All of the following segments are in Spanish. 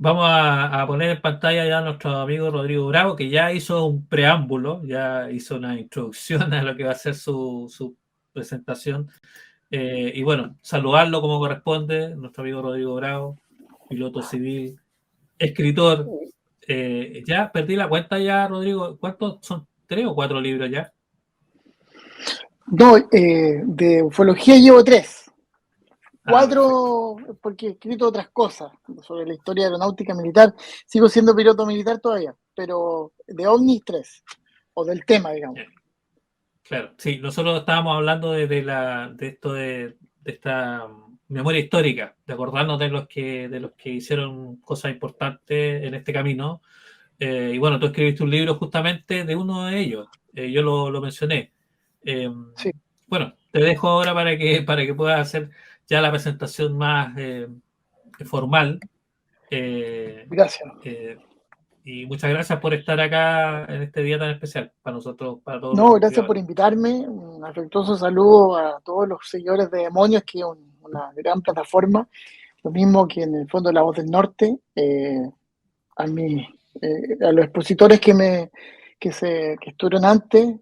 vamos a poner en pantalla ya a nuestro amigo Rodrigo Bravo, que ya hizo un preámbulo, ya hizo una introducción a lo que va a ser su presentación. Y bueno, saludarlo como corresponde, nuestro amigo Rodrigo Bravo, piloto civil, escritor. Ya perdí la cuenta ya, Rodrigo. ¿Cuántos son? ¿3 o 4 libros ya? No, de ufología llevo 3. Perfecto. 4, porque he escrito otras cosas sobre la historia aeronáutica militar. Sigo siendo piloto militar todavía, pero de ovnis 3, o del tema, digamos. Claro, sí, nosotros estábamos hablando de esto de esta memoria histórica, de acordarnos de los que hicieron cosas importantes en este camino. Y bueno, tú escribiste un libro justamente de uno de ellos. Yo lo mencioné. Eh, Sí, bueno, te dejo ahora para que puedas hacer ya la presentación más formal. Eh, gracias. eh, y muchas gracias por estar acá en este día tan especial para nosotros, para todos los No, gracias por investigadores. invitarme. Un afectuoso saludo a todos los seguidores de Demonios, que es una gran plataforma. Lo mismo que en el fondo La Voz del Norte. A, a los expositores que estuvieron antes,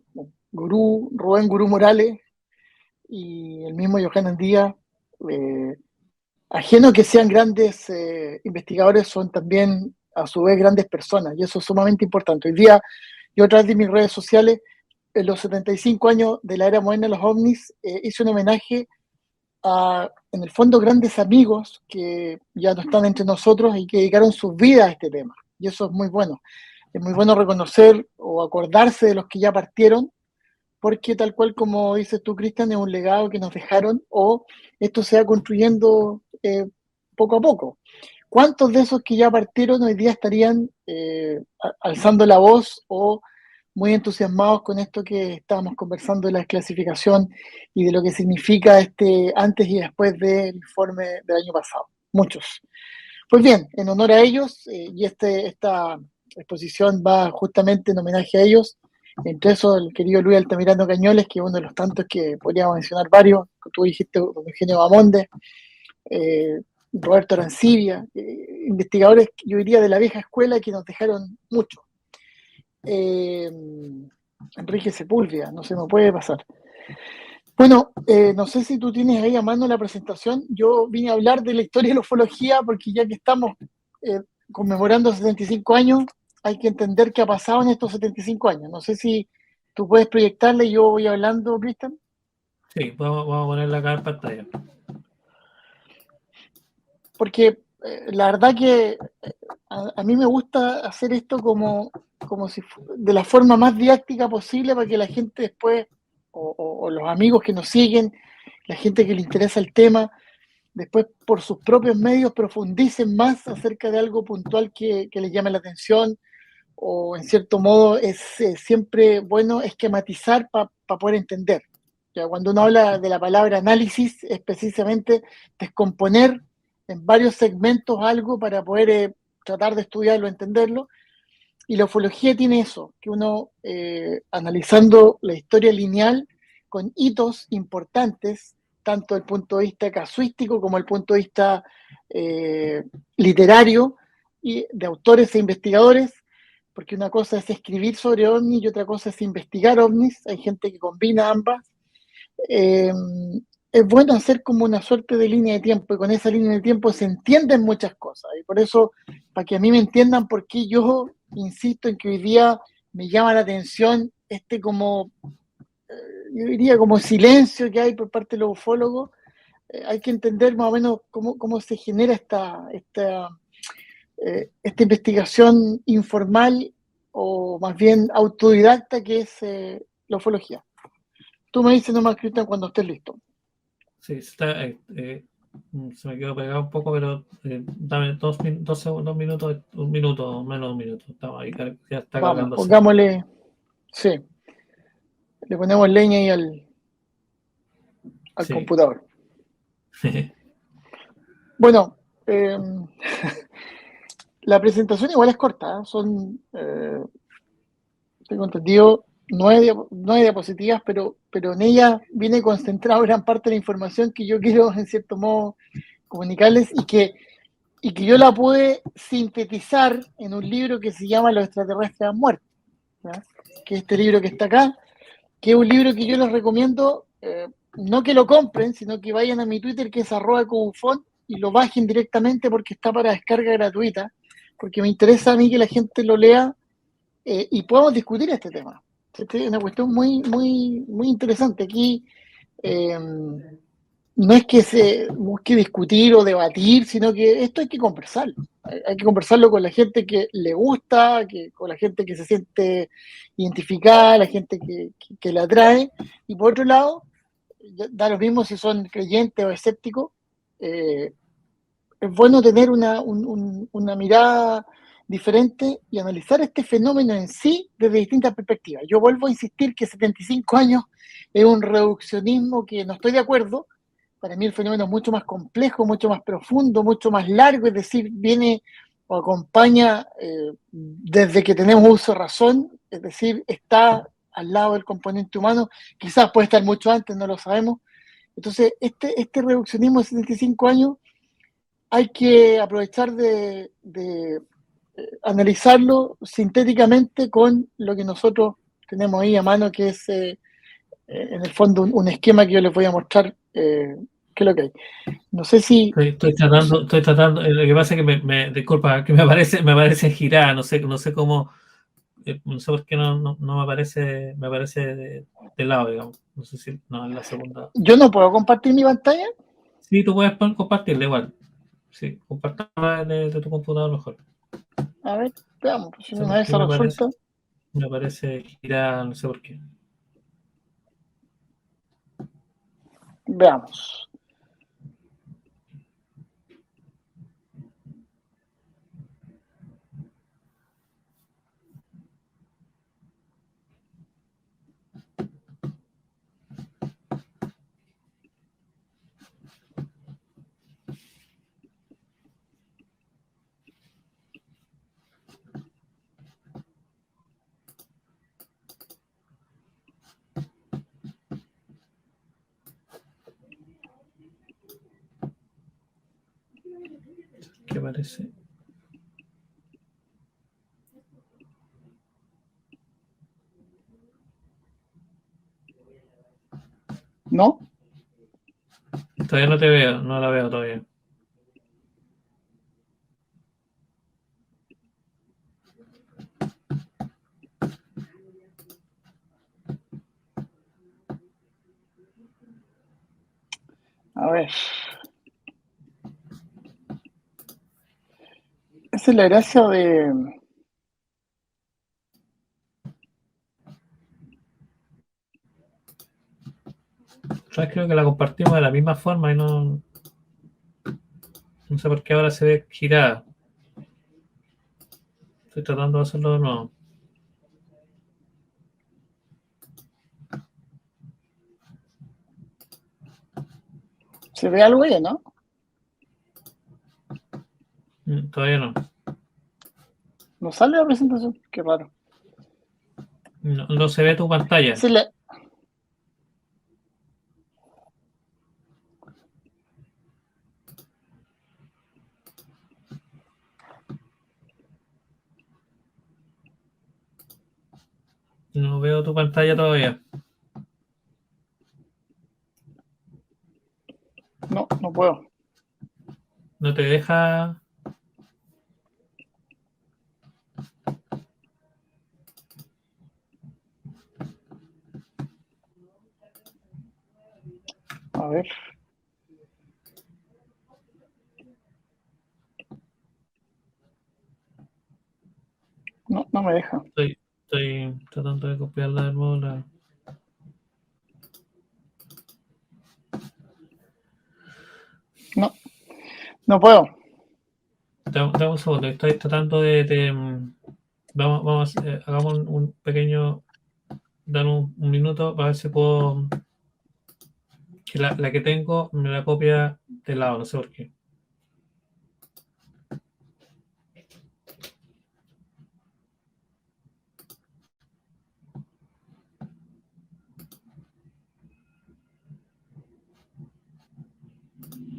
Rubén Gurú Morales y el mismo Johannes Díaz. Ajeno que sean grandes investigadores, son también a su vez grandes personas, y eso es sumamente importante. Hoy día, yo a través de mis redes sociales, en los 75 años de la era moderna de los ovnis, hice un homenaje a, en el fondo, grandes amigos que ya no están entre nosotros y que dedicaron sus vidas a este tema. Y eso es muy bueno. Es muy bueno reconocer o acordarse de los que ya partieron, porque tal cual como dices tú, Cristian, es un legado que nos dejaron, o esto se va construyendo poco a poco. ¿Cuántos de esos que ya partieron hoy día estarían alzando la voz o muy entusiasmados con esto que estábamos conversando de la desclasificación y de lo que significa este antes y después del informe del año pasado? Muchos. Pues bien, en honor a ellos, y esta exposición va justamente en homenaje a ellos, entre esos el querido Luis Altamirano Cañoles, que es uno de los tantos que podríamos mencionar varios, tú dijiste don Eugenio Bamonde, eh, Roberto Arancibia, investigadores, yo diría, de la vieja escuela que nos dejaron mucho. Enrique Sepúlveda, no se me puede pasar. Bueno, no sé si tú tienes ahí a mano la presentación. Yo vine a hablar de la historia de la ufología porque ya que estamos conmemorando 75 años, hay que entender qué ha pasado en estos 75 años. No sé si tú puedes proyectarle y yo voy hablando, Cristian. Sí, vamos a ponerla acá en pantalla. Porque la verdad que a mí me gusta hacer esto como si de la forma más didáctica posible para que la gente después, o los amigos que nos siguen, la gente que le interesa el tema, después por sus propios medios profundicen más acerca de algo puntual que les llame la atención, o en cierto modo es siempre bueno esquematizar para poder entender. Ya, cuando uno habla de la palabra análisis, es precisamente descomponer en varios segmentos algo para poder tratar de estudiarlo, entenderlo. Y la ufología tiene eso, que uno, analizando la historia lineal con hitos importantes, tanto desde el punto de vista casuístico como el punto de vista literario y de autores e investigadores, porque una cosa es escribir sobre ovnis y otra cosa es investigar ovnis. Hay gente que combina ambas. Eh, es bueno hacer como una suerte de línea de tiempo, y con esa línea de tiempo se entienden muchas cosas. Y por eso, para que a mí me entiendan por qué yo insisto en que hoy día me llama la atención este como, yo diría como silencio que hay por parte de los ufólogos, hay que entender más o menos cómo se genera esta investigación informal o más bien autodidacta que es la ufología. Tú me dices nomás, Cristian, cuando estés listo. Sí, está, se me quedó pegado un poco, pero dame dos minutos, un minuto, menos de un minuto. Estamos ahí, ya está Vamos, cargándose. pongámosle, sí, le ponemos leña ahí al Sí. computador. Bueno, la presentación igual es corta, ¿eh? Son, tengo entendido, 9 diapositivas, pero en ella viene concentrada gran parte de la información que yo quiero, en cierto modo, comunicarles, y que y que yo la pude sintetizar en un libro que se llama Los extraterrestres han muerto, ¿ya? Que es este libro que está acá, que es un libro que yo les recomiendo, no que lo compren, sino que vayan a mi Twitter, que es @cubufon, y lo bajen directamente porque está para descarga gratuita, porque me interesa a mí que la gente lo lea y podamos discutir este tema. Esta es una cuestión muy interesante. Aquí no es que se busque discutir o debatir, sino que esto hay que conversarlo. Hay que conversarlo con la gente que le gusta, con la gente que se siente identificada, la gente que la atrae. Y por otro lado, da lo mismo si son creyentes o escépticos, es bueno tener una mirada diferente y analizar este fenómeno en sí desde distintas perspectivas. Yo vuelvo a insistir que 75 años es un reduccionismo que no estoy de acuerdo. Para mí el fenómeno es mucho más complejo, mucho más profundo, mucho más largo, es decir, viene o acompaña desde que tenemos uso de razón, es decir, está al lado del componente humano, quizás puede estar mucho antes, no lo sabemos. Entonces, este reduccionismo de 75 años hay que aprovechar de analizarlo sintéticamente con lo que nosotros tenemos ahí a mano, que es en el fondo un esquema que yo les voy a mostrar qué es lo que hay. No sé si... Estoy tratando, lo que pasa es que disculpa, que me aparece girada, no sé cómo, no sé por qué no me aparece de lado, digamos. No sé si, no, en la segunda. Yo no puedo compartir mi pantalla. Sí, tú puedes compartirla igual. Sí, compartirla de tu computador mejor. A ver, veamos, pues si No sé una por vez qué se resulta. me aparece girada, no sé por qué. Veamos. ¿Qué aparece? ¿No? Todavía no te veo, no la veo todavía. A ver. Esa es la gracia de... ¿Sabes? Creo que la compartimos de la misma forma y no sé por qué ahora se ve girada. Estoy tratando de hacerlo de nuevo. ¿Se ve algo ahí, no? Todavía no. ¿No sale la presentación? Qué raro. No se ve tu pantalla. Esa es la... No veo tu pantalla todavía. No, no puedo. No te deja. A ver. No, no me deja. Estoy tratando de copiarla de nuevo. No, no puedo. Dame un segundo. Estoy tratando vamos, hagamos un pequeño. Dan un minuto para ver si puedo. Que la que tengo me la copia de lado, no sé por qué.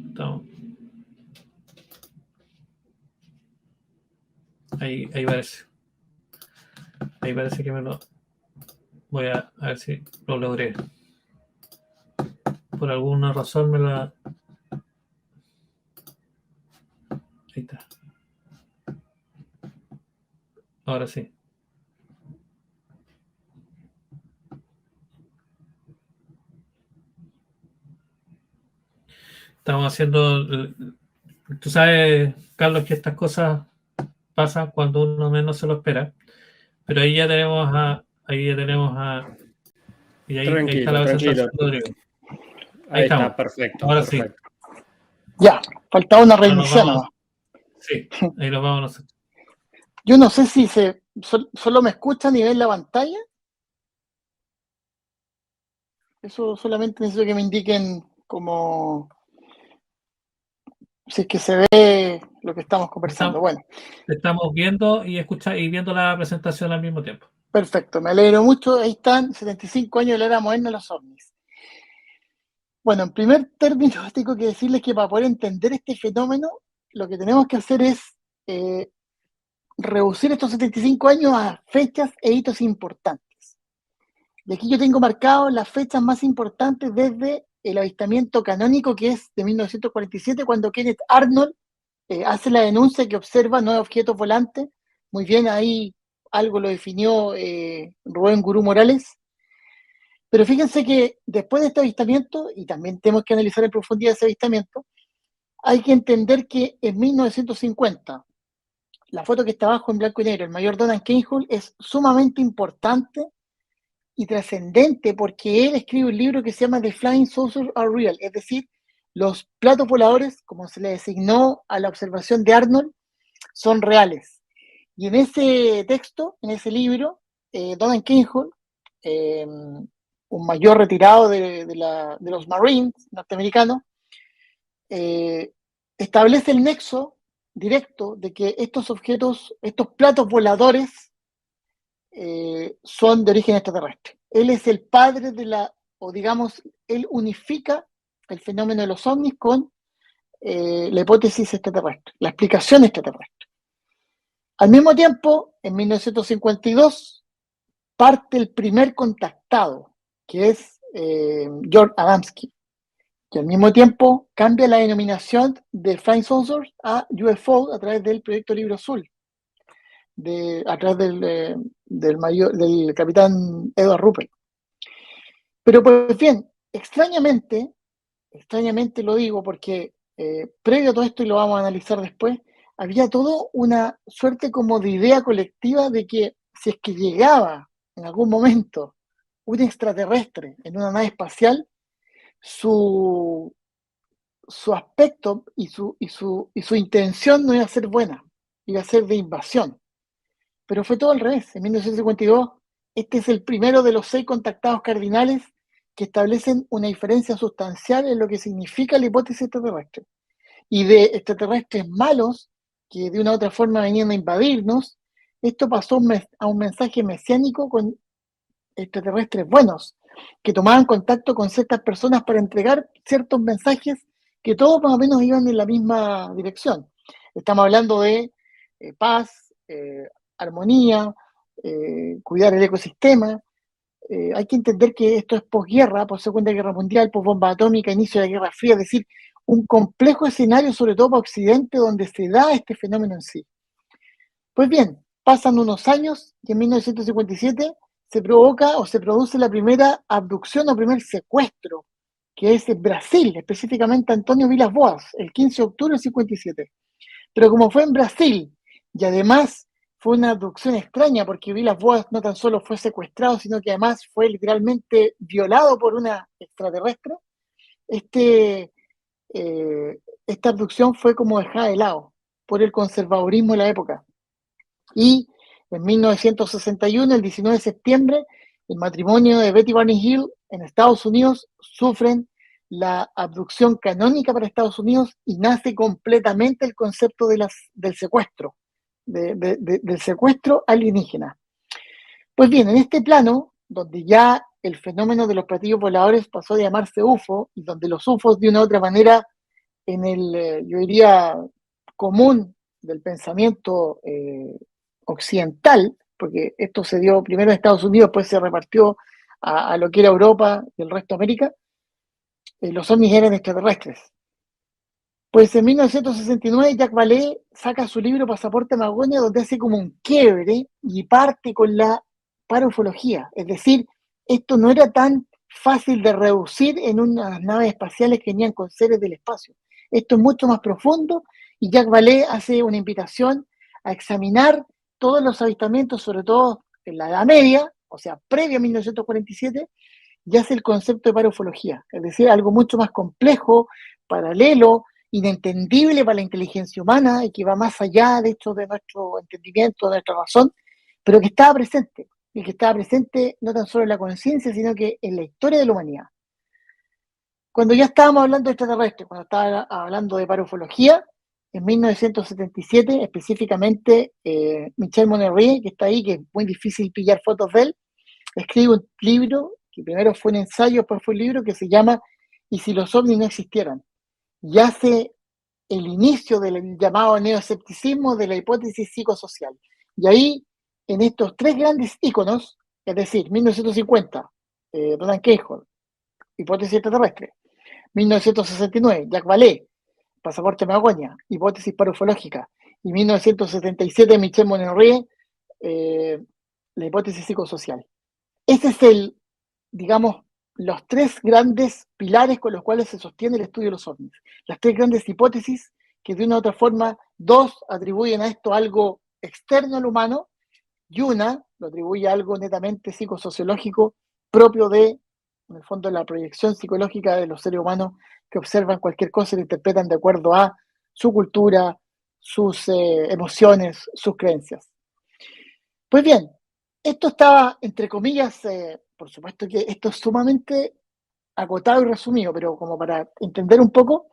Estamos. Ahí parece. Ahí parece que me lo... Voy a ver si lo logré. Por alguna razón me la... Ahí está. Ahora sí. Estamos haciendo... Tú sabes, Carlos, que estas cosas pasan cuando uno menos se lo espera. Pero ahí ya tenemos a... Y ahí está la presentación de Rodrigo. Ahí está, perfecto. Ahora perfecto. sí. Ya, faltaba una reinición nomás. Sí, ahí nos vamos. Yo no sé si solo me escuchan y ven la pantalla. Eso solamente necesito que me indiquen como si es que se ve lo que estamos conversando. Bueno. Estamos viendo y viendo la presentación al mismo tiempo. Perfecto, me alegro mucho. Ahí están, 75 años de la era moderna de los ovnis. Bueno, en primer término, tengo que decirles que para poder entender este fenómeno, lo que tenemos que hacer es reducir estos 75 años a fechas e hitos importantes. Y aquí yo tengo marcado las fechas más importantes desde el avistamiento canónico, que es de 1947, cuando Kenneth Arnold hace la denuncia que observa 9 objetos volantes. Muy bien, ahí algo lo definió Rubén Gurú Morales. Pero fíjense que después de este avistamiento, y también tenemos que analizar en profundidad ese avistamiento, hay que entender que en 1950, la foto que está abajo en blanco y negro, el mayor Donald Cahill, es sumamente importante y trascendente porque él escribe un libro que se llama The Flying Saucers Are Real, es decir, los platos voladores, como se le designó a la observación de Arnold, son reales. Y en ese texto, en ese libro, Donald Cahill, un mayor retirado de los Marines norteamericanos, establece el nexo directo de que estos objetos, estos platos voladores, son de origen extraterrestre. Él es el padre o digamos, él unifica el fenómeno de los ovnis con la hipótesis extraterrestre, la explicación extraterrestre. Al mismo tiempo, en 1952, parte el primer contactado, que es George Adamski, que al mismo tiempo cambia la denominación de Flying Saucers a UFO a través del proyecto Libro Azul, a través del capitán Edward Ruppel. Pero pues bien, extrañamente lo digo porque previo a todo esto, y lo vamos a analizar después, había todo una suerte como de idea colectiva de que si es que llegaba en algún momento un extraterrestre en una nave espacial, su aspecto y su intención no iba a ser buena, iba a ser de invasión. Pero fue todo al revés. En 1952, este es el primero de los 6 contactados cardinales que establecen una diferencia sustancial en lo que significa la hipótesis extraterrestre. Y de extraterrestres malos, que de una u otra forma venían a invadirnos, esto pasó a un mensaje mesiánico con extraterrestres buenos, que tomaban contacto con ciertas personas para entregar ciertos mensajes que todos más o menos iban en la misma dirección. Estamos hablando de paz, armonía, cuidar el ecosistema. Hay que entender que esto es posguerra, post Segunda Guerra Mundial, post bomba atómica, inicio de la Guerra Fría, es decir, un complejo escenario, sobre todo para Occidente, donde se da este fenómeno en sí. Pues bien, pasan unos años y en 1957 se provoca o se produce la primera abducción o primer secuestro, que es en Brasil, específicamente Antonio Vilas Boas, el 15 de octubre del 57. Pero como fue en Brasil y además fue una abducción extraña porque Vilas Boas no tan solo fue secuestrado, sino que además fue literalmente violado por una extraterrestre, esta abducción fue como dejada de lado por el conservadurismo de la época. Y en 1961, el 19 de septiembre, el matrimonio de Betty Barney Hill en Estados Unidos sufren la abducción canónica para Estados Unidos y nace completamente el concepto del secuestro, del secuestro alienígena. Pues bien, en este plano, donde ya el fenómeno de los platillos voladores pasó de llamarse UFO, y donde los UFOs de una u otra manera, en el, yo diría, común del pensamiento occidental, porque esto se dio primero en Estados Unidos, después se repartió a lo que era Europa y el resto de América, los ovnis eran extraterrestres. Pues en 1969 Jacques Vallée saca su libro Pasaporte Magonia, donde hace como un quiebre y parte con la parufología. Es decir, esto no era tan fácil de reducir en unas naves espaciales que venían con seres del espacio. Esto es mucho más profundo y Jacques Vallée hace una invitación a examinar todos los avistamientos, sobre todo en la Edad Media, o sea, previo a 1947, y hace el concepto de parufología, es decir, algo mucho más complejo, paralelo, inentendible para la inteligencia humana y que va más allá, de hecho, de nuestro entendimiento, de nuestra razón, pero que estaba presente, y que estaba presente no tan solo en la conciencia, sino que en la historia de la humanidad. Cuando ya estábamos hablando de extraterrestres, cuando estaba hablando de parufología, en 1977, específicamente, Michel Monnerie, que está ahí, que es muy difícil pillar fotos de él, escribe un libro, que primero fue un ensayo, después fue un libro, que se llama ¿Y si los ovnis no existieran? Y hace el inicio del llamado neoescepticismo de la hipótesis psicosocial. Y ahí, en estos tres grandes íconos, es decir, 1950, Donald Keyhoe, hipótesis extraterrestre; 1969, Jacques Vallée, Pasaporte Magonia, hipótesis parufológica; y 1977, Michel Monnerie, la hipótesis psicosocial. Ese es digamos, los tres grandes pilares con los cuales se sostiene el estudio de los ovnis. Las tres grandes hipótesis que de una u otra forma, dos atribuyen a esto algo externo al humano y una lo atribuye a algo netamente psicosociológico propio de, en el fondo, la proyección psicológica de los seres humanos que observan cualquier cosa y lo interpretan de acuerdo a su cultura, sus emociones, sus creencias. Pues bien, esto estaba, entre comillas, por supuesto que esto es sumamente acotado y resumido, pero como para entender un poco,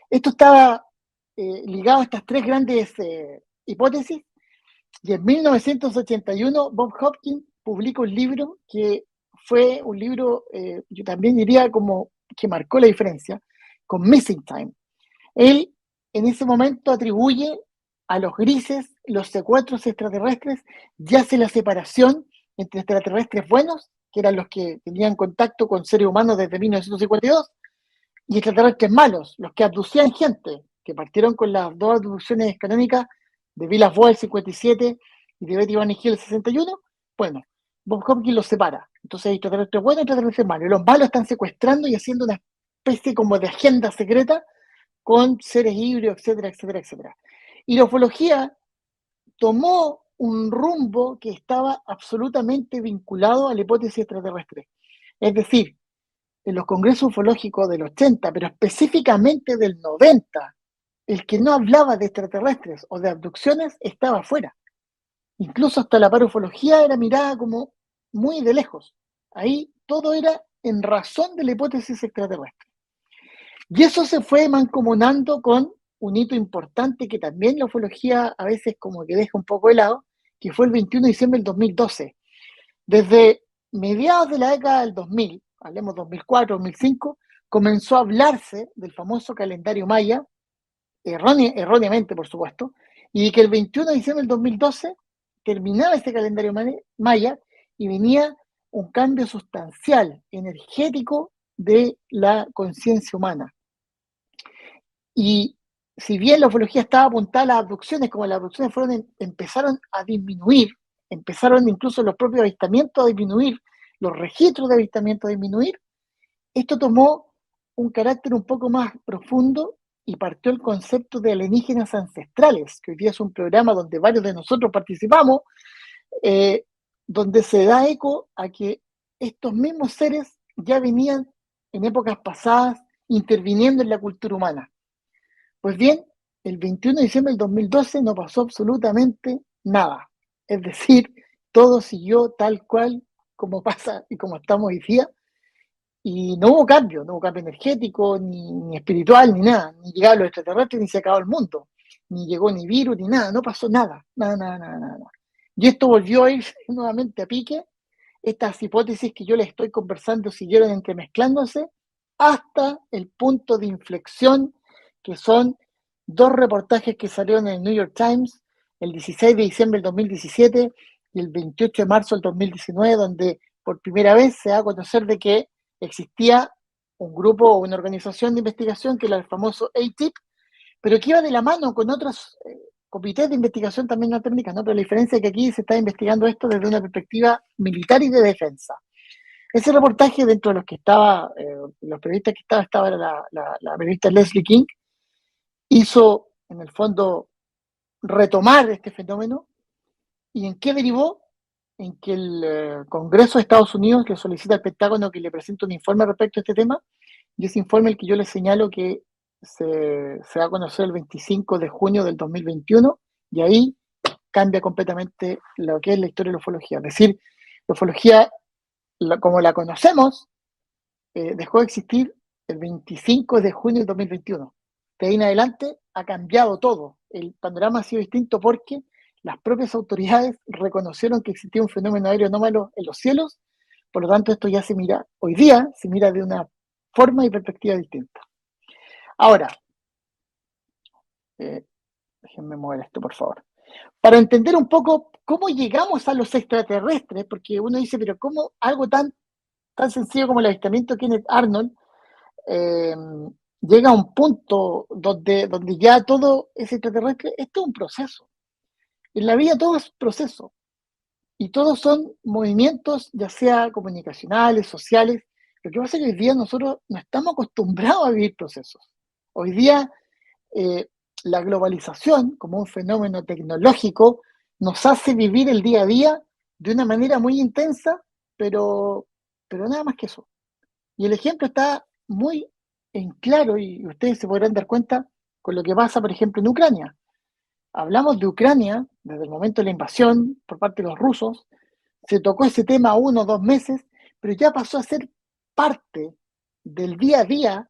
esto estaba ligado a estas tres grandes hipótesis, y en 1981 Bob Hopkins publica un libro que fue un libro, yo también diría como que marcó la diferencia, con Missing Time. Él en ese momento atribuye a los grises los secuestros extraterrestres y hace la separación entre extraterrestres buenos, que eran los que tenían contacto con seres humanos desde 1952, y extraterrestres malos, los que abducían gente, que partieron con las dos abducciones canónicas de Villas-Boas el 57 y de Betty Van Hill el 61. Bueno, Bob Hopkins los separa. Entonces hay extraterrestres buenos y extraterrestres malos. Y los malos están secuestrando y haciendo una especie como de agenda secreta con seres híbridos, etcétera, etcétera, etcétera. Y la ufología tomó un rumbo que estaba absolutamente vinculado a la hipótesis extraterrestre. Es decir, en los congresos ufológicos del 80, pero específicamente del 90, el que no hablaba de extraterrestres o de abducciones estaba afuera. Incluso hasta la parufología era mirada como muy de lejos. Ahí todo era en razón de la hipótesis extraterrestre. Y eso se fue mancomunando con un hito importante que también la ufología a veces como que deja un poco de lado, que fue el 21 de diciembre del 2012. Desde mediados de la década del 2000, hablemos 2004, 2005, comenzó a hablarse del famoso calendario maya, erróneamente por supuesto, y que el 21 de diciembre del 2012 terminaba ese calendario maya y venía un cambio sustancial, energético de la conciencia humana. Y si bien la ufología estaba apuntada a las abducciones, como las abducciones empezaron a disminuir, empezaron incluso los propios avistamientos a disminuir, los registros de avistamientos a disminuir, esto tomó un carácter un poco más profundo y partió el concepto de alienígenas ancestrales, que hoy día es un programa donde varios de nosotros participamos, donde se da eco a que estos mismos seres ya venían en épocas pasadas interviniendo en la cultura humana. Pues bien, el 21 de diciembre del 2012 no pasó absolutamente nada. Es decir, todo siguió tal cual como pasa y como estamos hoy día. Y no hubo cambio energético, ni espiritual, ni nada. Ni llegaron los extraterrestres, ni se acabó el mundo. Ni llegó ni virus, ni nada. No pasó nada. Nada. Y esto volvió a ir nuevamente a pique. Estas hipótesis que yo les estoy conversando siguieron entremezclándose hasta el punto de inflexión, que son dos reportajes que salieron en el New York Times el 16 de diciembre del 2017 y el 28 de marzo del 2019, donde por primera vez se da a conocer de que existía un grupo o una organización de investigación que era el famoso ATIP, pero que iba de la mano con otros comités de investigación también norteamericanos, ¿no? Pero la diferencia es que aquí se está investigando esto desde una perspectiva militar y de defensa. Ese reportaje, dentro de los que estaba, los periodistas que estaba la periodista Leslie King, hizo en el fondo retomar este fenómeno. ¿Y en qué derivó? En que el Congreso de Estados Unidos le solicita al Pentágono que le presente un informe respecto a este tema, y ese informe el que yo les señalo que se va a conocer el 25 de junio del 2021, y ahí cambia completamente lo que es la historia de la ufología. Es decir, la ufología, como la conocemos, dejó de existir el 25 de junio del 2021. De ahí en adelante ha cambiado todo. El panorama ha sido distinto porque las propias autoridades reconocieron que existía un fenómeno aéreo anómalo en los cielos. Por lo tanto, esto ya se mira, hoy día se mira de una forma y perspectiva distinta. Ahora, déjenme mover esto, por favor. Para entender un poco cómo llegamos a los extraterrestres, porque uno dice, pero ¿cómo algo tan sencillo como el avistamiento de Kenneth Arnold llega a un punto donde ya todo es extraterrestre? Esto es un proceso. En la vida todo es proceso. Y todos son movimientos, ya sea comunicacionales, sociales. Lo que pasa es que hoy día nosotros no estamos acostumbrados a vivir procesos. Hoy día la globalización, como un fenómeno tecnológico, nos hace vivir el día a día de una manera muy intensa, pero nada más que eso. Y el ejemplo está muy en claro, y ustedes se podrán dar cuenta con lo que pasa, por ejemplo, en Ucrania. Hablamos de Ucrania desde el momento de la invasión por parte de los rusos, se tocó ese tema 1 o 2 meses, pero ya pasó a ser parte del día a día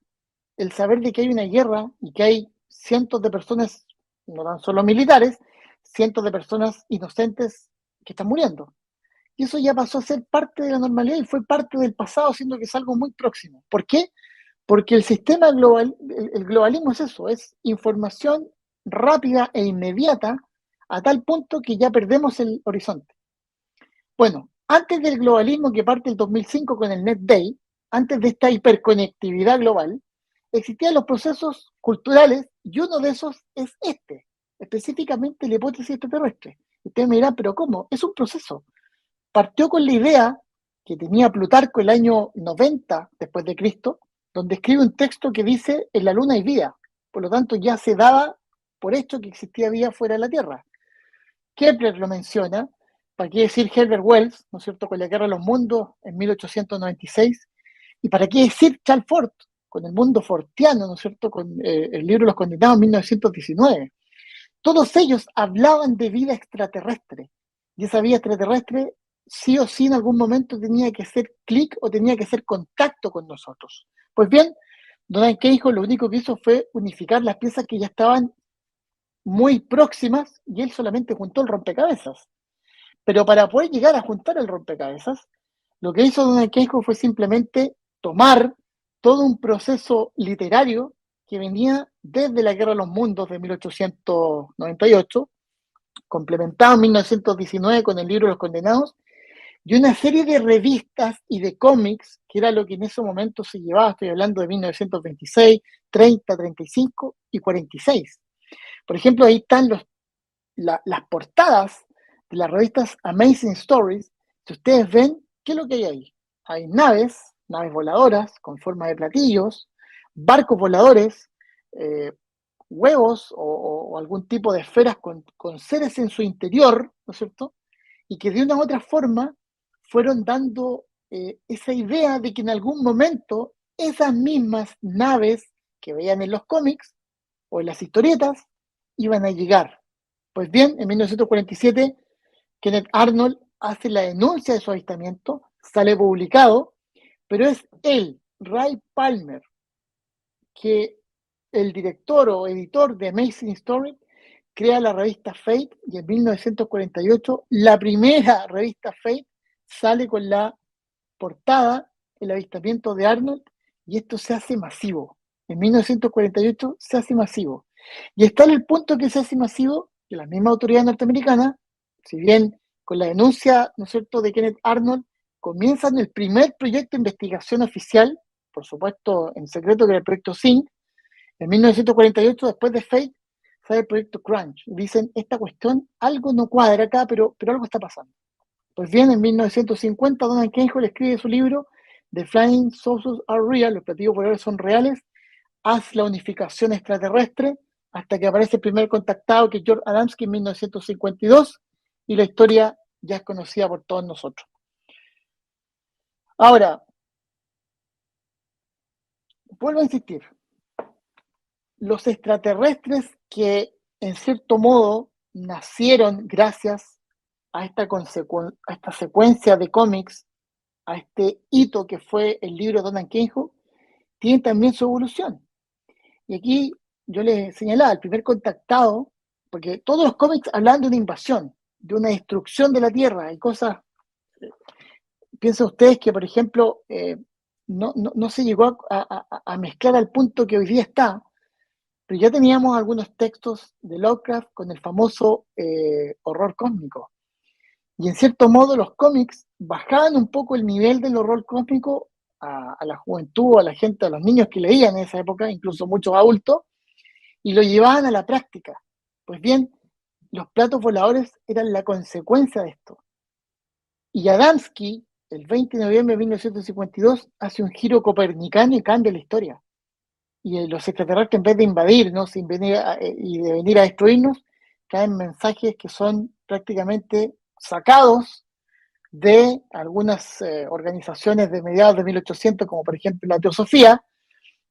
el saber de que hay una guerra y que hay cientos de personas, no tan solo militares, cientos de personas inocentes que están muriendo. Y eso ya pasó a ser parte de la normalidad y fue parte del pasado, siendo que es algo muy próximo. ¿Por qué? Porque el sistema global, el globalismo es eso, es información rápida e inmediata a tal punto que ya perdemos el horizonte. Bueno, antes del globalismo que parte el 2005 con el Net Day, antes de esta hiperconectividad global, existían los procesos culturales y uno de esos es este, específicamente la hipótesis extraterrestre. Ustedes me dirán, ¿pero cómo? Es un proceso. Partió con la idea que tenía Plutarco el año 90 después de Cristo, donde escribe un texto que dice, en la luna hay vida. Por lo tanto, ya se daba por hecho que existía vida fuera de la Tierra. Kepler lo menciona, ¿para qué decir Herbert Wells, ¿no es cierto?, con la Guerra de los Mundos en 1896, y para qué decir Charles Fort, con el mundo fortiano, ¿no es cierto?, con el libro Los Condenados en 1919. Todos ellos hablaban de vida extraterrestre, y esa vida extraterrestre sí o sí en algún momento tenía que hacer clic o tenía que hacer contacto con nosotros. Pues bien, Donald Keyhoe lo único que hizo fue unificar las piezas que ya estaban muy próximas y él solamente juntó el rompecabezas. Pero para poder llegar a juntar el rompecabezas, lo que hizo Donald Keyhoe fue simplemente tomar todo un proceso literario que venía desde la Guerra de los Mundos de 1898, complementado en 1919 con el libro Los Condenados, y una serie de revistas y de cómics, que era lo que en ese momento se llevaba, estoy hablando de 1926, 30, 35 y 46. Por ejemplo, ahí están las portadas de las revistas Amazing Stories. Si ustedes ven, ¿qué es lo que hay ahí? Hay naves voladoras con forma de platillos, barcos voladores, huevos o algún tipo de esferas con seres en su interior, ¿no es cierto? Y que de una u otra forma fueron dando esa idea de que en algún momento esas mismas naves que veían en los cómics o en las historietas iban a llegar. Pues bien, en 1947, Kenneth Arnold hace la denuncia de su avistamiento, sale publicado, pero es él, Ray Palmer, que el director o editor de Amazing Story, crea la revista Fate, y en 1948 la primera revista Fate sale con la portada, el avistamiento de Arnold, y esto se hace masivo. En 1948 se hace masivo. Y está en el punto que se hace masivo que las mismas autoridades norteamericanas, si bien con la denuncia, ¿no es cierto?, de Kenneth Arnold, comienzan el primer proyecto de investigación oficial, por supuesto en secreto, que era el proyecto Zinc. En 1948, después de Fate, sale el proyecto Crunch. Y dicen, esta cuestión, algo no cuadra acá, pero algo está pasando. Pues bien, en 1950, Donald Cahill escribe su libro The Flying Saucers Are Real, los platillos voladores son reales, haz la unificación extraterrestre, hasta que aparece el primer contactado, que es George Adamski, en 1952, y la historia ya es conocida por todos nosotros. Ahora, vuelvo a insistir, los extraterrestres que en cierto modo nacieron gracias a esta secuencia de cómics, a este hito que fue el libro de Donald Cahill, tienen también su evolución. Y aquí yo les señalaba, el primer contactado, porque todos los cómics hablan de una invasión, de una destrucción de la Tierra y cosas. Piensen ustedes que, por ejemplo, no se llegó a mezclar al punto que hoy día está, pero ya teníamos algunos textos de Lovecraft con el famoso horror cósmico. Y en cierto modo los cómics bajaban un poco el nivel del horror cósmico a la juventud, a la gente, a los niños que leían en esa época, incluso muchos adultos, y lo llevaban a la práctica. Pues bien, los platos voladores eran la consecuencia de esto. Y Adamski, el 20 de noviembre de 1952, hace un giro copernicano y cambia la historia. Y los extraterrestres, en vez de invadirnos y de venir a destruirnos, traen mensajes que son prácticamente sacados de algunas organizaciones de mediados de 1800, como por ejemplo la Teosofía,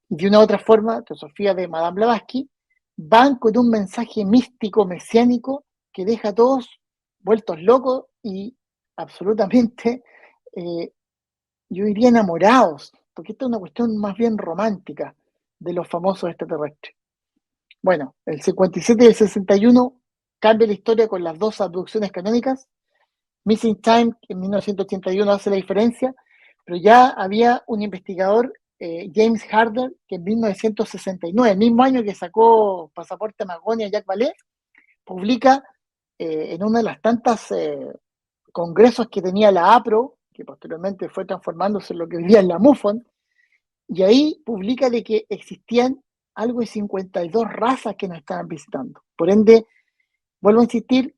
y de una otra forma, Teosofía de Madame Blavatsky, van con un mensaje místico, mesiánico, que deja a todos vueltos locos y absolutamente, yo diría, enamorados, porque esta es una cuestión más bien romántica de los famosos extraterrestres. Bueno, el 57 y el 61 cambia la historia con las dos abducciones canónicas. Missing Time, que en 1981 hace la diferencia, pero ya había un investigador, James Harder, que en 1969, el mismo año que sacó Pasaporte Magonia Jacques Vallée, publica en una de las tantas congresos que tenía la APRO, que posteriormente fue transformándose en lo que hoy día es la MUFON, y ahí publica de que existían algo de 52 razas que nos estaban visitando. Por ende, vuelvo a insistir,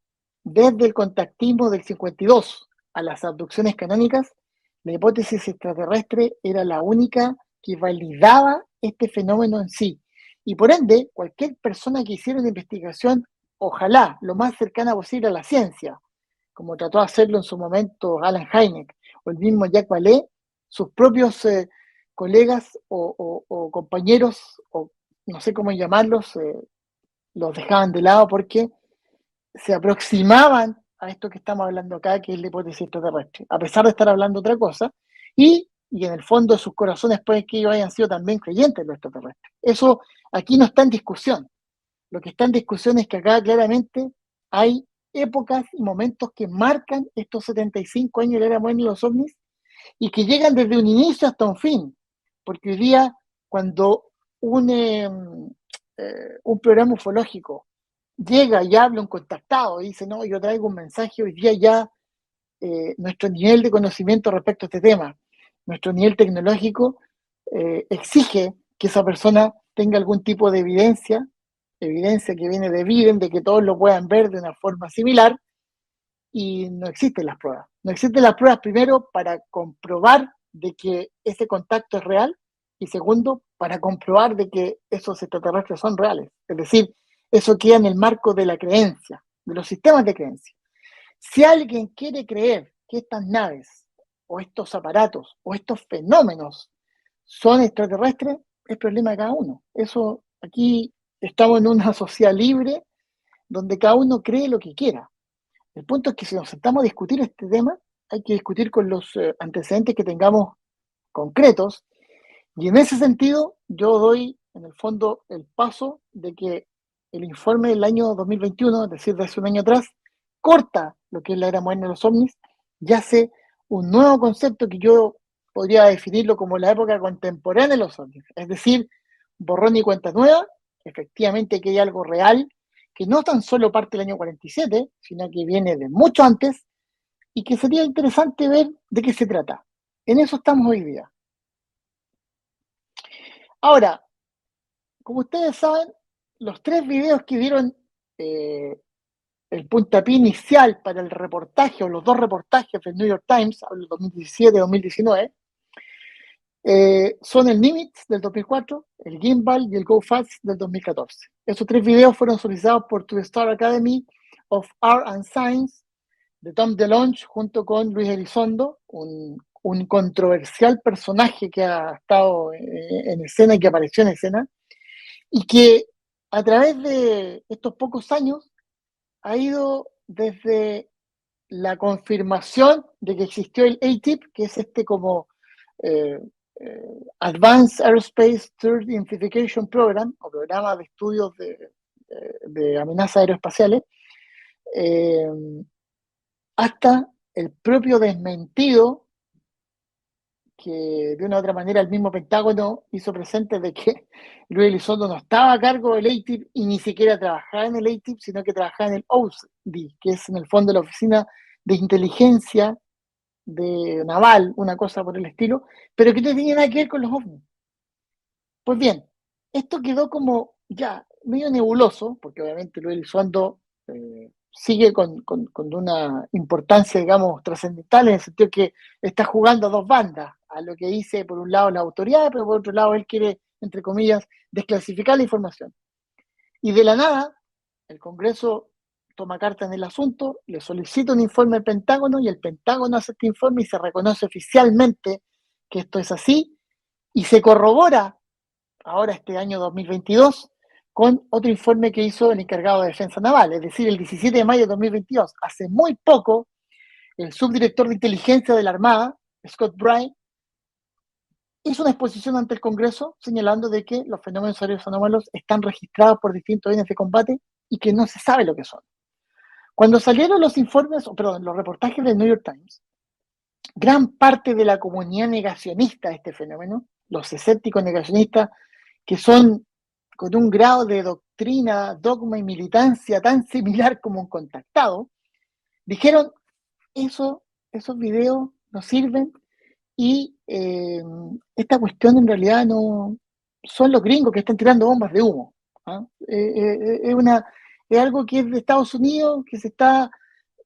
desde el contactismo del 52 a las abducciones canónicas, la hipótesis extraterrestre era la única que validaba este fenómeno en sí. Y por ende, cualquier persona que hiciera una investigación, ojalá lo más cercana posible a la ciencia, como trató de hacerlo en su momento Alan Hynek o el mismo Jacques Vallée, sus propios colegas o compañeros, o no sé cómo llamarlos, los dejaban de lado porque se aproximaban a esto que estamos hablando acá, que es la hipótesis extraterrestre, a pesar de estar hablando otra cosa, y en el fondo de sus corazones puede que ellos hayan sido también creyentes en lo extraterrestre. Eso aquí no está en discusión. Lo que está en discusión es que acá claramente hay épocas y momentos que marcan estos 75 años de la era moderna de los ovnis y que llegan desde un inicio hasta un fin. Porque hoy día, cuando un programa ufológico llega y habla un contactado y dice, no, yo traigo un mensaje, hoy día ya nuestro nivel de conocimiento respecto a este tema, nuestro nivel tecnológico exige que esa persona tenga algún tipo de evidencia que viene de Biden, de que todos lo puedan ver de una forma similar, y no existen las pruebas. No existen las pruebas, primero, para comprobar de que ese contacto es real, y segundo, para comprobar de que esos extraterrestres son reales. Es decir, eso queda en el marco de la creencia, de los sistemas de creencia. Si alguien quiere creer que estas naves, o estos aparatos, o estos fenómenos son extraterrestres, es problema de cada uno. Eso, aquí estamos en una sociedad libre, donde cada uno cree lo que quiera. El punto es que si nos sentamos a discutir este tema, hay que discutir con los antecedentes que tengamos concretos, y en ese sentido yo doy en el fondo el paso de que el informe del año 2021, es decir, de hace un año atrás, corta lo que es la era moderna de los ovnis y hace un nuevo concepto que yo podría definirlo como la época contemporánea de los ovnis, es decir, borrón y cuenta nueva. Efectivamente que hay algo real que no tan solo parte del año 47, sino que viene de mucho antes, y que sería interesante ver de qué se trata. En eso estamos hoy día. Ahora, como ustedes saben, los 3 videos que dieron el puntapié inicial para el reportaje, o los 2 reportajes del New York Times, el 2017 y 2019, son el Nimitz del 2004, el Gimbal y el Go Fast del 2014. Esos 3 videos fueron solicitados por The Star Academy of Art and Science de Tom DeLonge junto con Luis Elizondo, un controversial personaje que ha estado en escena y que apareció en escena, y que a través de estos pocos años ha ido desde la confirmación de que existió el ATIP, que es como Advanced Aerospace Threat Identification Program, o programa de estudios de amenazas aeroespaciales, hasta el propio desmentido que de una u otra manera el mismo Pentágono hizo presente de que Luis Elizondo no estaba a cargo del ATIP y ni siquiera trabajaba en el ATIP, sino que trabajaba en el OSD, que es en el fondo la Oficina de Inteligencia de Naval, una cosa por el estilo, pero que no tenía nada que ver con los OVNI. Pues bien, esto quedó como ya medio nebuloso, porque obviamente Luis Elizondo sigue con una importancia, digamos, trascendental, en el sentido que está jugando a 2 bandas, a lo que dice por un lado la autoridad, pero por otro lado él quiere, entre comillas, desclasificar la información. Y de la nada, el Congreso toma carta en el asunto, le solicita un informe al Pentágono, y el Pentágono hace este informe y se reconoce oficialmente que esto es así, y se corrobora ahora este año 2022 con otro informe que hizo el encargado de Defensa Naval, es decir, el 17 de mayo de 2022. Hace muy poco, el subdirector de inteligencia de la Armada, Scott Bryant, hizo una exposición ante el Congreso señalando de que los fenómenos aéreos anómalos están registrados por distintos bienes de combate y que no se sabe lo que son. Cuando salieron los informes, los reportajes del New York Times, gran parte de la comunidad negacionista de este fenómeno, los escépticos negacionistas, que son con un grado de doctrina, dogma y militancia tan similar como un contactado, dijeron, esos videos no sirven y esta cuestión en realidad no son los gringos que están tirando bombas de humo. ¿Ah? Es algo que es de Estados Unidos, que se está,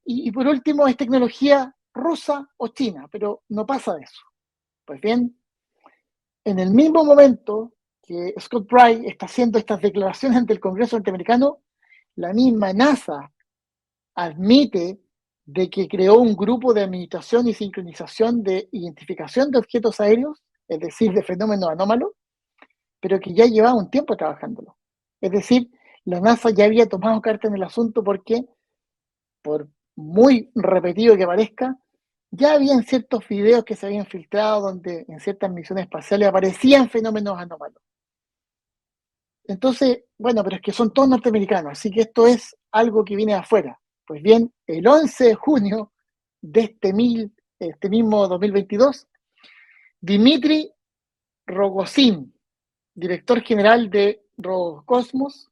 y por último es tecnología rusa o china, pero no pasa de eso. Pues bien, en el mismo momento que Scott Bryant está haciendo estas declaraciones ante el Congreso norteamericano, la misma NASA admite de que creó un grupo de administración y sincronización de identificación de objetos aéreos, es decir, de fenómenos anómalos, pero que ya llevaba un tiempo trabajándolo. Es decir, la NASA ya había tomado carta en el asunto porque, por muy repetido que parezca, ya habían ciertos videos que se habían filtrado donde en ciertas misiones espaciales aparecían fenómenos anómalos. Entonces, bueno, pero es que son todos norteamericanos, así que esto es algo que viene de afuera. Pues bien, el 11 de junio de este mismo 2022, Dmitry Rogozin, director general de Roscosmos,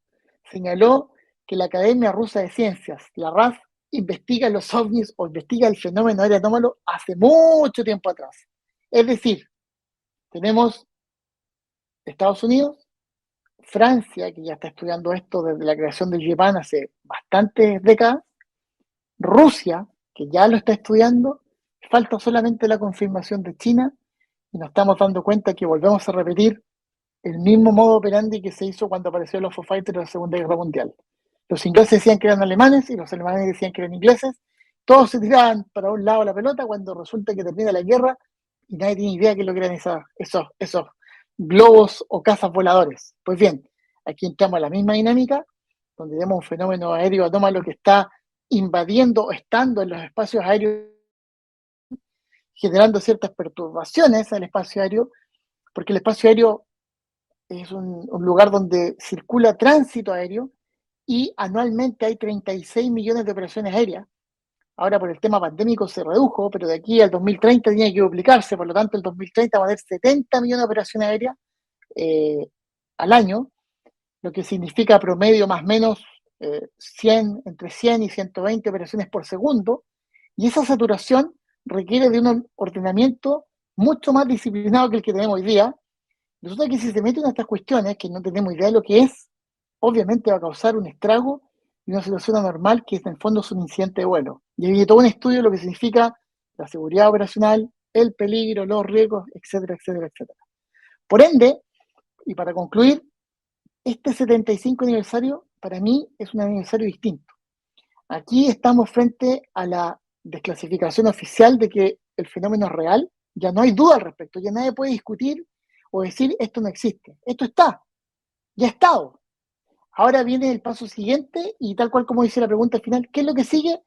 señaló que la Academia Rusa de Ciencias, la RAF, investiga los ovnis o investiga el fenómeno aéreo anómalo hace mucho tiempo atrás. Es decir, tenemos Estados Unidos, Francia, que ya está estudiando esto desde la creación del JPAN hace bastantes décadas, Rusia, que ya lo está estudiando, falta solamente la confirmación de China, y nos estamos dando cuenta que volvemos a repetir el mismo modo operandi que se hizo cuando apareció el Foo Fighters en la Segunda Guerra Mundial. Los ingleses decían que eran alemanes y los alemanes decían que eran ingleses, todos se tiraban para un lado la pelota cuando resulta que termina la guerra y nadie tiene idea de qué es lo que eran esos globos o cazas voladores. Pues bien, aquí entramos a la misma dinámica, donde vemos un fenómeno aéreo anómalo que está invadiendo o estando en los espacios aéreos, generando ciertas perturbaciones al espacio aéreo, porque el espacio aéreo es un lugar donde circula tránsito aéreo y anualmente hay 36 millones de operaciones aéreas. Ahora por el tema pandémico se redujo, pero de aquí al 2030 tiene que duplicarse, por lo tanto el 2030 va a haber 70 millones de operaciones aéreas al año, lo que significa promedio más o menos entre 100 y 120 operaciones por segundo, y esa saturación requiere de un ordenamiento mucho más disciplinado que el que tenemos hoy día. Resulta que si se meten a estas cuestiones, que no tenemos idea de lo que es, obviamente va a causar un estrago y una situación anormal que en el fondo es un incidente de vuelo. Y hay todo un estudio de lo que significa la seguridad operacional, el peligro, los riesgos, etcétera, etcétera, etcétera. Por ende, y para concluir, este 75 aniversario para mí es un aniversario distinto. Aquí estamos frente a la desclasificación oficial de que el fenómeno es real, ya no hay duda al respecto, ya nadie puede discutir o decir esto no existe. Esto está, ya ha estado. Ahora viene el paso siguiente y tal cual como dice la pregunta final, ¿qué es lo que sigue?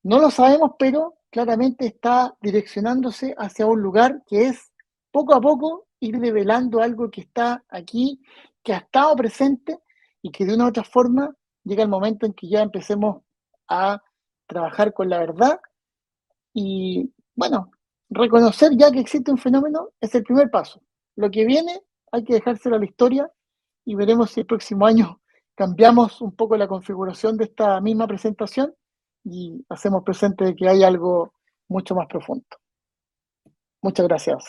No lo sabemos, pero claramente está direccionándose hacia un lugar que es poco a poco ir develando algo que está aquí, que ha estado presente y que de una u otra forma llega el momento en que ya empecemos a trabajar con la verdad y, bueno, reconocer ya que existe un fenómeno es el primer paso. Lo que viene hay que dejárselo a la historia y veremos si el próximo año cambiamos un poco la configuración de esta misma presentación y hacemos presente de que hay algo mucho más profundo. Muchas gracias.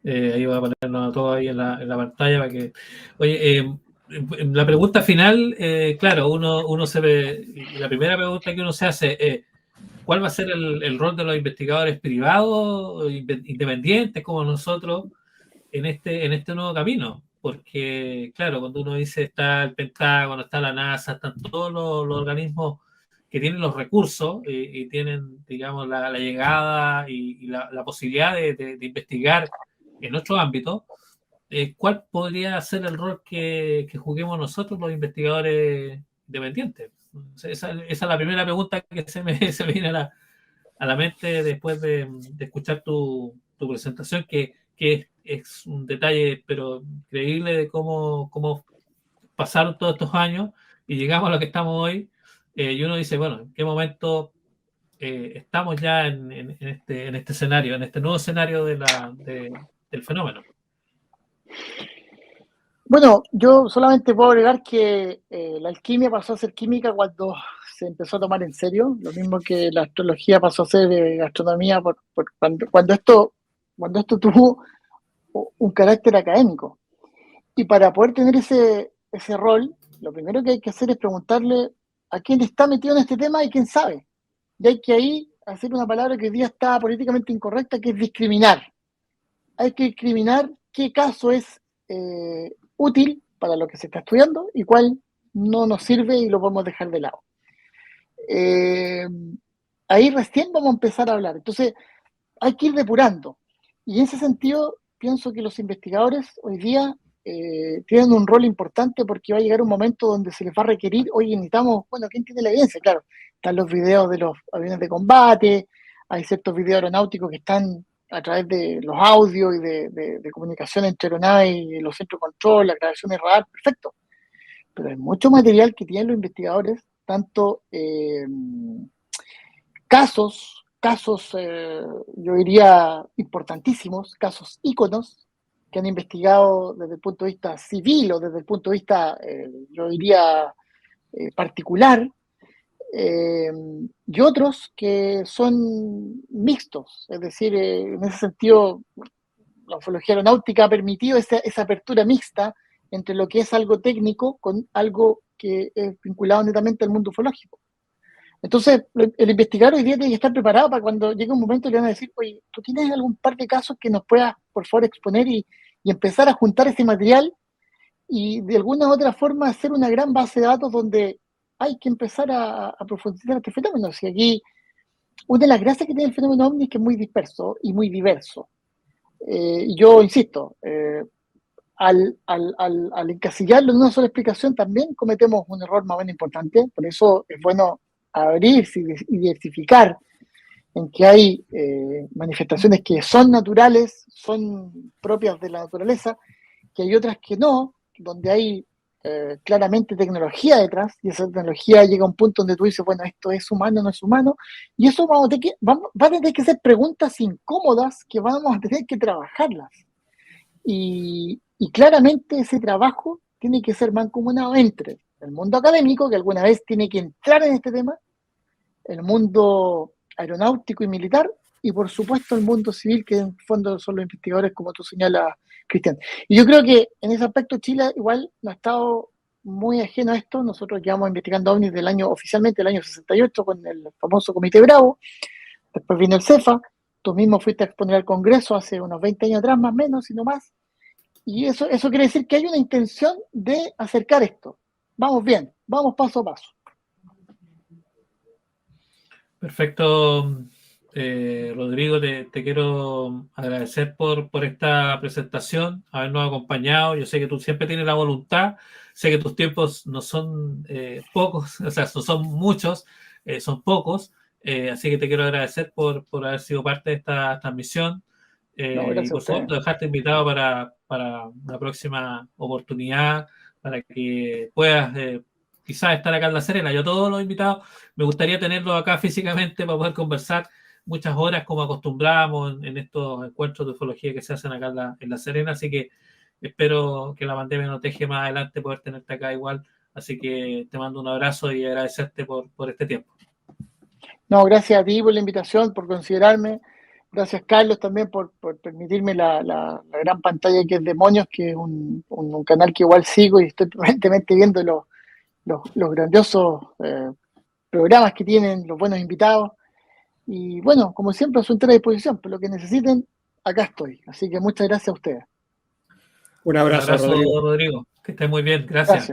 Ahí va a ponernos todo ahí en la pantalla para que. Oye, la pregunta final, claro, uno se ve, y la primera pregunta que uno se hace, ¿cuál va a ser el rol de los investigadores privados, independientes como nosotros, en este nuevo camino? Porque, claro, cuando uno dice está el Pentágono, está la NASA, están todos los organismos que tienen los recursos y tienen, digamos, la llegada y la posibilidad de investigar en otro ámbito, ¿cuál podría ser el rol que juguemos nosotros los investigadores independientes? Esa es la primera pregunta que se me viene a la mente después de escuchar tu presentación, que es un detalle pero increíble de cómo pasaron todos estos años y llegamos a lo que estamos hoy, y uno dice, bueno, ¿en qué momento estamos ya en este escenario, en este nuevo escenario del fenómeno? Bueno, yo solamente puedo agregar que la alquimia pasó a ser química cuando se empezó a tomar en serio, lo mismo que la astrología pasó a ser gastronomía cuando esto tuvo un carácter académico. Y para poder tener ese rol, lo primero que hay que hacer es preguntarle a quién está metido en este tema y quién sabe. Y hay que ahí hacer una palabra que hoy día está políticamente incorrecta, que es discriminar. Hay que discriminar qué caso es útil para lo que se está estudiando y cuál no nos sirve y lo podemos dejar de lado. Ahí recién vamos a empezar a hablar. Entonces, hay que ir depurando. Y en ese sentido, pienso que los investigadores hoy día tienen un rol importante porque va a llegar un momento donde se les va a requerir, oye, necesitamos, bueno, ¿quién tiene la evidencia? Claro, están los videos de los aviones de combate, hay ciertos videos aeronáuticos que están a través de los audios y de comunicación entre aeronaves y los centros de control, la grabación de radar, perfecto. Pero hay mucho material que tienen los investigadores, tanto casos, yo diría, importantísimos, casos íconos, que han investigado desde el punto de vista civil o desde el punto de vista, yo diría, particular, y otros que son mixtos, es decir, en ese sentido, la ufología aeronáutica ha permitido esa apertura mixta entre lo que es algo técnico con algo que es vinculado netamente al mundo ufológico. Entonces, el investigador hoy día tiene que estar preparado para cuando llegue un momento le van a decir, oye, ¿tú tienes algún par de casos que nos puedas, por favor, exponer y empezar a juntar ese material y de alguna u otra forma hacer una gran base de datos donde hay que empezar a profundizar este fenómeno? Si aquí, una de las gracias que tiene el fenómeno OVNI es que es muy disperso y muy diverso. Yo insisto, al encasillarlo en una sola explicación también cometemos un error más o menos importante, por eso es bueno abrirse y diversificar en que hay manifestaciones que son naturales, son propias de la naturaleza, que hay otras que no, donde hay claramente tecnología detrás, y esa tecnología llega a un punto donde tú dices, bueno, esto es humano, no es humano, y eso va a tener que ser preguntas incómodas que vamos a tener que trabajarlas. Y claramente ese trabajo tiene que ser mancomunado entre el mundo académico, que alguna vez tiene que entrar en este tema, el mundo aeronáutico y militar, y por supuesto el mundo civil, que en fondo son los investigadores, como tú señalas, Cristian. Y yo creo que en ese aspecto Chile igual no ha estado muy ajeno a esto. Nosotros llevamos investigando ovnis oficialmente del año 68 con el famoso Comité Bravo, después vino el CEFA, tú mismo fuiste a exponer al Congreso hace unos 20 años atrás, más o menos, y no más, y eso quiere decir que hay una intención de acercar esto. Vamos bien, vamos paso a paso. Perfecto, Rodrigo, te quiero agradecer por esta presentación, habernos acompañado. Yo sé que tú siempre tienes la voluntad, sé que tus tiempos no son pocos, o sea, no son muchos, son pocos, así que te quiero agradecer por haber sido parte de esta transmisión. Y por supuesto, dejarte invitado para la próxima oportunidad, para que puedas quizás estar acá en La Serena. Yo a todos los invitados me gustaría tenerlos acá físicamente para poder conversar muchas horas como acostumbramos en estos encuentros de ufología que se hacen acá en La Serena, así que espero que la pandemia nos deje más adelante poder tenerte acá igual, así que te mando un abrazo y agradecerte por este tiempo. No, gracias a ti por la invitación, por considerarme. Gracias, Carlos, también por permitirme la gran pantalla que es Demonios, que es un canal que igual sigo y estoy permanentemente viendo los grandiosos programas que tienen, los buenos invitados. Y bueno, como siempre, a su entera disposición. Por lo que necesiten, acá estoy. Así que muchas gracias a ustedes. Un abrazo, Rodrigo. Que estés muy bien. Gracias.